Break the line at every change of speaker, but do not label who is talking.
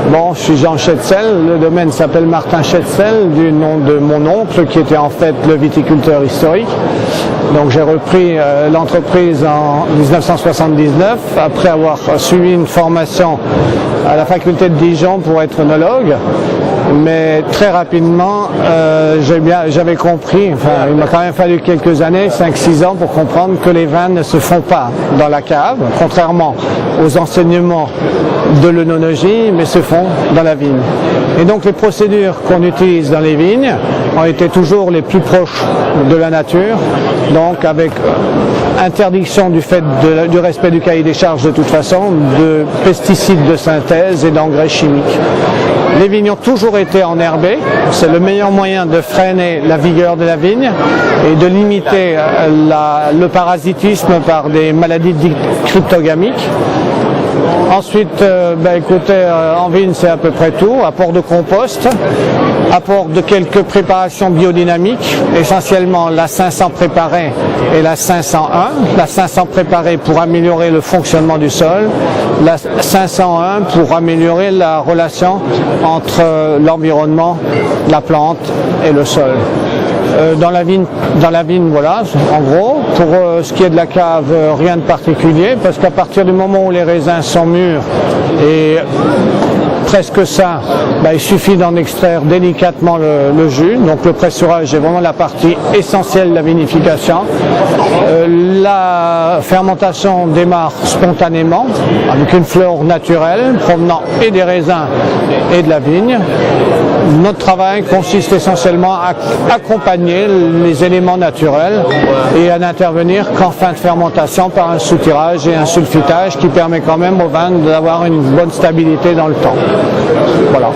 Bon, je suis Jean Schetzel, le domaine s'appelle Martin Schetzel, du nom de mon oncle qui était en fait le viticulteur historique. Donc j'ai repris l'entreprise en 1979 après avoir suivi une formation à la faculté de Dijon pour être œnologue. Mais très rapidement, j'avais compris, enfin il m'a quand même fallu quelques années, 5-6 ans pour comprendre que les vins ne se font pas dans la cave, contrairement aux enseignements de l'œnologie, mais se font dans la vigne. Et donc les procédures qu'on utilise dans les vignes ont été toujours les plus proches de la nature, donc avec interdiction du fait du respect du cahier des charges de toute façon, de pesticides de synthèse et d'engrais chimiques. Les vignes ont toujours été enherbées, c'est le meilleur moyen de freiner la vigueur de la vigne et de limiter le parasitisme par des maladies dites cryptogamiques. Ensuite, écoutez, en vigne c'est à peu près tout, apport de compost, apport de quelques préparations biodynamiques, essentiellement la 500 préparée et la 501. La 500 préparée pour améliorer le fonctionnement du sol, la 501 pour améliorer la relation entre l'environnement, la plante et le sol. Dans la vigne, voilà, en gros. Pour ce qui est de la cave, rien de particulier, parce qu'à partir du moment où les raisins sont mûrs et presque sains, il suffit d'en extraire délicatement le jus. Donc le pressurage est vraiment la partie essentielle de la vinification. La fermentation démarre spontanément, avec une fleur naturelle provenant et des raisins et de la vigne. Notre travail consiste essentiellement à accompagner les éléments naturels et à n'intervenir qu'en fin de fermentation par un soutirage et un sulfitage qui permet quand même au vin d'avoir une bonne stabilité dans le temps. Voilà.